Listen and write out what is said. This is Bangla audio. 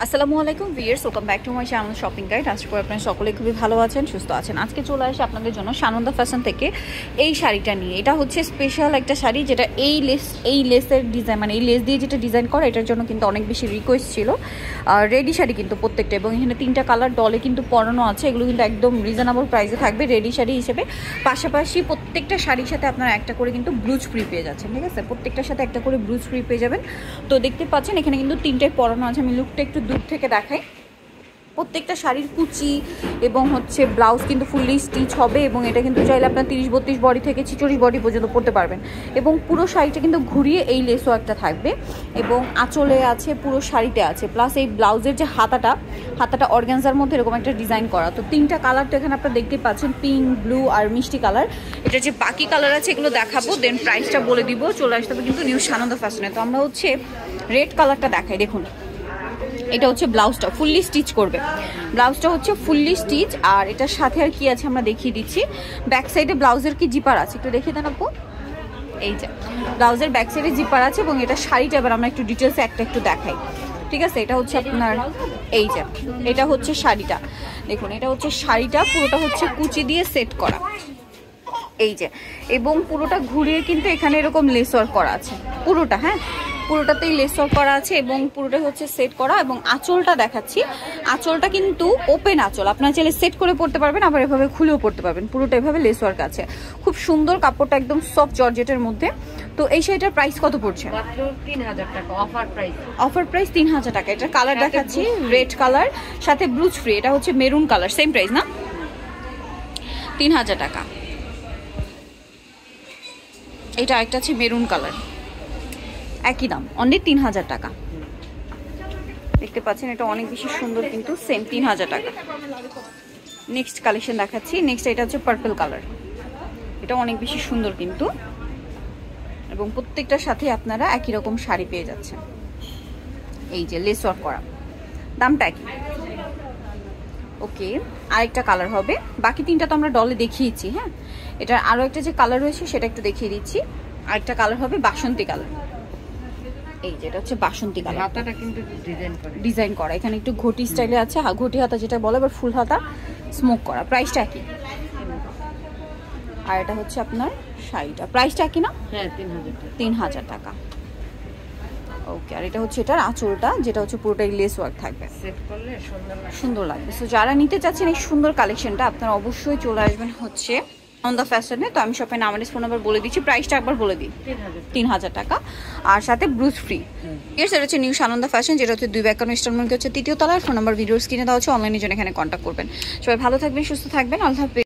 আসসালামু আলাইকুম viewers, welcome back to my channel shopping guide. আশা করি আপনারা সকলে খুবই ভালো আছেন, সুস্থ আছেন। আজকে চলে আসে আপনাদের জন্য সানন্দা ফ্যাশন থেকে এই শাড়িটা নিয়ে। এটা হচ্ছে স্পেশাল একটা শাড়ি, যেটা এই লেসের ডিজাইন, মানে এই লেস দিয়ে যেটা ডিজাইন করা, এটার জন্য কিন্তু অনেক বেশি রিকোয়েস্ট ছিল। রেডি শাড়ি কিন্তু প্রত্যেকটা, এবং এখানে 3টা কালার ডলে কিন্তু পরানো আছে। এগুলো কিন্তু একদম রিজনেবল প্রাইসে থাকবে রেডি শাড়ি হিসেবে। পাশাপাশি প্রত্যেকটা শাড়ির সাথে আপনারা একটা করে কিন্তু ব্লুজ ফ্রি পেয়ে যাচ্ছেন, ঠিক আছে? প্রত্যেকটার সাথে একটা করে ব্লুজ ফ্রি পেয়ে যাবেন। তো দেখতে পাচ্ছেন এখানে কিন্তু 3টায় পরানো আছে। আমি লুকটা একটু দূর থেকে দেখাই। প্রত্যেকটা শাড়ির কুচি এবং হচ্ছে ব্লাউজ কিন্তু ফুললি স্টিচ হবে, এবং এটা কিন্তু চাইলে আপনার 30-32 বডি থেকে 46 বডি পর্যন্ত পরতে পারবেন। এবং পুরো শাড়িটা কিন্তু ঘুরিয়ে এই লেস ওয়ার্কটা থাকবে, এবং আঁচলে আছে, পুরো শাড়িতে আছে। প্লাস এই ব্লাউজের যে হাতাটা অর্গানজার মধ্যে এরকম একটা ডিজাইন করা। তো 3টা কালার তো এখানে আপনারা দেখতে পাচ্ছেন, পিঙ্ক, ব্লু আর মিষ্টি কালার। এটা যে বাকি কালার আছে এগুলো দেখাবো, দেন প্রাইসটা বলে দিব। চলে আসতে হবে কিন্তু নিউ সানন্দা ফ্যাশনে। তো আমরা হচ্ছে রেড কালারটা দেখাই। দেখুন, এটা হচ্ছে ব্লাউজটা ফুললি স্টিচ করবে। ব্লাউজটা হচ্ছে ফুললি স্টিচ, আর এটার সাথে আর কি আছে আমরা দেখিয়ে দিচ্ছি। ব্যাক সাইডে ব্লাউজের কি জিপার আছে একটু দেখিয়ে দেন আপু। এই যে ব্লাউজের ব্যাক সাইডে জিপার আছে, এবং এটা শাড়িটা এবার আমরা একটু ডিটেলসে একটু দেখাই, ঠিক আছে? এটা হচ্ছে আপনার এই যে এটা হচ্ছে শাড়িটা। দেখুন, এটা হচ্ছে শাড়িটা, পুরোটা হচ্ছে কুচি দিয়ে সেট করা, এই যে। এবং পুরোটা ঘুরিয়ে কিন্তু এখানে এরকম লেস ওয়ার্ক করা আছে পুরোটা, হ্যাঁ পুরোটাতেই লেস ওয়ার্ক করা আছে, এবং পুরোটা হচ্ছে সেট করা। এবং আঁচলটা দেখাচ্ছি, আঁচলটা কিন্তু ওপেন আঁচল, আপনারা চাইলে সেট করে পড়তে পারবেন, আবার এভাবে খুলেও পড়তে পারবেন। পুরোটা এভাবে লেস ওয়ার্ক আছে, খুব সুন্দর। কাপড়টা একদম সফট জর্জেটের মধ্যে। তো এই শাড়িটার প্রাইস কত পড়ছে? মাত্র 3000 টাকা অফার প্রাইস। অফার প্রাইস 3000 টাকা। এটার কালার দেখাচ্ছি রেড কালার, সাথে ব্লুজ ফ্রি। এটা হচ্ছে মেরুন কালার, সেম প্রাইস না? 3000 টাকা। এটা একটা আছে মেরুন কালার, একই দাম, অনলি 3000 টাকা। দেখতে পাচ্ছেন এটা অনেক বেশি সুন্দর, কিন্তু সেম 3000 টাকা। নেক্সট কালেকশন দেখাচ্ছি। নেক্সট এটা হচ্ছে পার্পল কালার। এটা অনেক বেশি সুন্দর কিন্তু, এবং প্রত্যেকটার সাথে আপনারা একই রকম শাড়ি পেয়ে যাচ্ছেন। এই যে লেস ওয়ার্ক করা, দামটা একই। ওকে, আরেকটা কালার হবে। বাকি 3টা তো আমরা ডলে দেখিয়েছি, হ্যাঁ। এটার আরো একটা যে কালার রয়েছে সেটা একটু দেখিয়ে দিচ্ছি। আরেকটা কালার হবে বাসন্তী কালার। এই যে এটা হচ্ছে বাসন্তী কালার। হাতাটা কিন্তু ডিজাইন করা, এখানে একটু ঘটি স্টাইলে আছে, ঘটি হাতা যেটা বলে, আবার ফুল হাতা স্মোক করা। প্রাইসটা কি? আর এটা হচ্ছে আপনার শাড়িটা, প্রাইসটা কি না? হ্যাঁ, 3000 টাকা। 3000 টাকা। ওকে, আর এটা হচ্ছে এটার আঁচলটা, যেটা হচ্ছে পুরোটাই লেস ওয়ার্ক থাকবে, সেট করলে সুন্দর লাগবে। সো যারা নিতে চাচ্ছেন এই সুন্দর কালেকশনটা, আপনারা অবশ্যই চলে আসবেন হচ্ছে সানন্দা ফ্যাশনে। তো আমি শপের নাম আর ফোন নাম্বার বলে দিচ্ছি, প্রাইসটা একবার বলে দিই। 3000 টাকা, আর সাথে ব্লুজ ফ্রি। এটা হচ্ছে নিউ সানন্দা ফ্যাশন, যেটা হচ্ছে 252 ইস্টার্ন মার্কেট হচ্ছে 3য় তলায়। ফোন নাম্বার ভিডিওর স্ক্রিনে দেওয়া হচ্ছে, অনলাইনের জন্য এখানে কন্ট্যাক্ট করবেন। সবাই ভালো থাকবেন, সুস্থ থাকবেন, আল্লাহ হাফেজ।